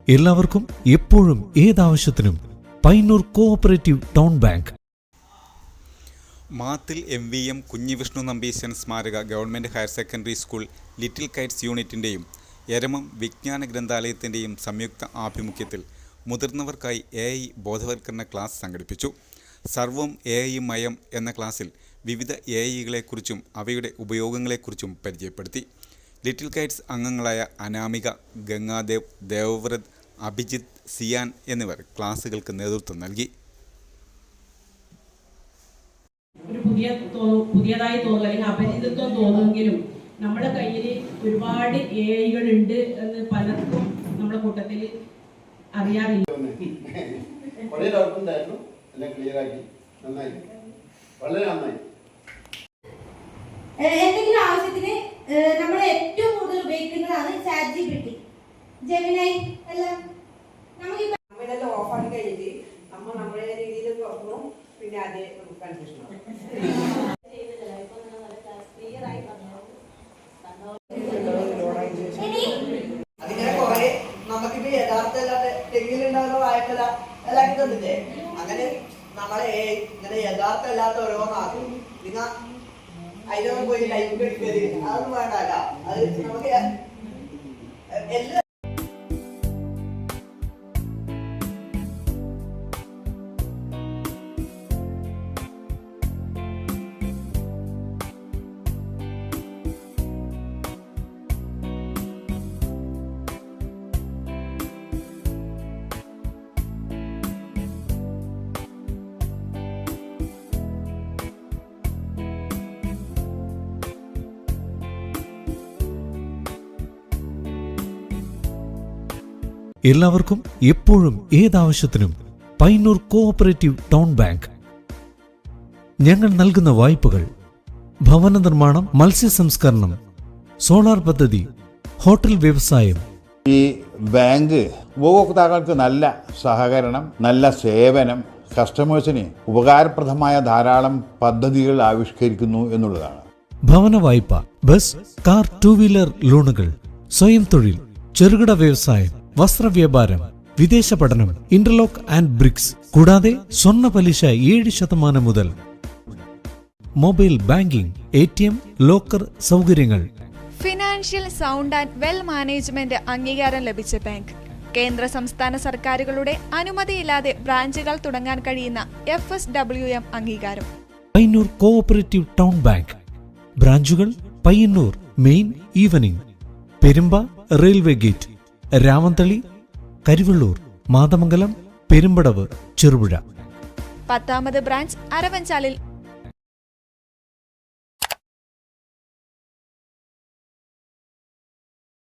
എല്ലാവർക്കും എപ്പോഴും ഏതാവശ്യത്തിനും Payyanur cooperative town bank. Mathil MVM Kunhivishnu Nambeesan സ്മാരക government higher secondary school little kites യൂണിറ്റിൻ്റെയും എരമം വിജ്ഞാന ഗ്രന്ഥാലയത്തിൻ്റെയും സംയുക്ത ആഭിമുഖ്യത്തിൽ മുതിർന്നവർക്കായി AI ബോധവൽക്കരണ ക്ലാസ് സംഘടിപ്പിച്ചു. സർവം AI മയം എന്ന ക്ലാസ്സിൽ വിവിധ AIകളെക്കുറിച്ചും അവയുടെ ഉപയോഗങ്ങളെക്കുറിച്ചും പരിചയപ്പെടുത്തി. ലിറ്റിൽ കൈറ്റ്സ് അംഗങ്ങളായ അനാമിക, ഗംഗാദേവ്, ദേവവ്രത്, അഭിജിത്ത്, സിയാൻ എന്നിവർ ക്ലാസുകൾക്ക് നേതൃത്വം നൽകി. ഒരു പുതിയതായി തോന്നുക അല്ലെങ്കിൽ അപരിചിതത്വം തോന്നുമെങ്കിലും നമ്മുടെ കയ്യിൽ ഒരുപാട് AIകൾ ഉണ്ട് എന്ന് പലർക്കും നമ്മുടെ കൂട്ടത്തിൽ അറിയാറില്ല. എന്തെങ്കിലും ആവശ്യത്തിന് നമ്മൾ ഏറ്റവും കൂടുതൽ ഉപയോഗിക്കുന്നതാണ് ChatGPT, Gemini എല്ലാം. നമ്മളിതെല്ലാം ഓഫാക്കി കഴിഞ്ഞിട്ട് നമ്മുടെ രീതിയിൽ തുറന്നു, പിന്നെ അതേ കൺഫ്യൂഷൻ അതിങ്ങനെ കുറെ നമുക്കിപ്പോ യഥാർത്ഥ അല്ലാതെ തെങ്ങിലുണ്ടാകുന്ന വായക്കല എല്ലാവർക്കും തന്നില്ലേ, അങ്ങനെ നമ്മളെ ഇങ്ങനെ യഥാർത്ഥ അല്ലാത്ത ഓരോന്നാകും. നിങ്ങൾ അതിലൊന്നും പോയി ലൈഫ് എടുക്കരുത്, അതൊന്നും വേണ്ടല്ല. അത് നമുക്ക് എല്ലാ എല്ലാവർക്കും എപ്പോഴും ഏതാവശ്യത്തിനും പയ്യന്നൂർ കോഓപ്പറേറ്റീവ് ടൗൺ ബാങ്ക്. ഞങ്ങൾ നൽകുന്ന വായ്പകൾ ഭവന നിർമ്മാണം, മത്സ്യ സംസ്കരണം, സോളാർ പദ്ധതി, ഹോട്ടൽ വ്യവസായം. ഈ ബാങ്ക് ഉപഭോക്താക്കൾക്ക് നല്ല സഹകരണം, നല്ല സേവനം, കസ്റ്റമേഴ്സിന് ഉപകാരപ്രദമായ ധാരാളം പദ്ധതികൾ ആവിഷ്കരിക്കുന്നു എന്നുള്ളതാണ്. ഭവന വായ്പ, ബസ്, കാർ, 2 വീലർ ലോണുകൾ, സ്വയം തൊഴിൽ, ചെറുകിട വ്യവസായം, വസ്ത്രവ്യാപാരം, വിദേശ പഠനം, ഇന്റർലോക്ക് ആൻഡ് ബ്രിക്സ്, കൂടാതെ സ്വർണ്ണ പലിശ 7% മുതൽ. മൊബൈൽ ബാങ്കിംഗ്, ATM, ലോക്കർ സൗകര്യങ്ങൾ. Financial sound and well management അംഗീകാരം ലഭിച്ച ബാങ്ക്. കേന്ദ്ര സംസ്ഥാന സർക്കാരുകളുടെ അനുമതിയില്ലാതെ ബ്രാഞ്ചുകൾ തുടങ്ങാൻ കഴിയുന്ന FSWM അംഗീകാരം. Payyanur cooperative town bank. ബ്രാഞ്ചുകൾ Payyanur main evening, Perumba railway gate, Ramanthali, Karivellur, Mathamangalam, Perumbadavu, Cherupuzha. 10ാമത് ബ്രാഞ്ച് അരവഞ്ചാലിൽ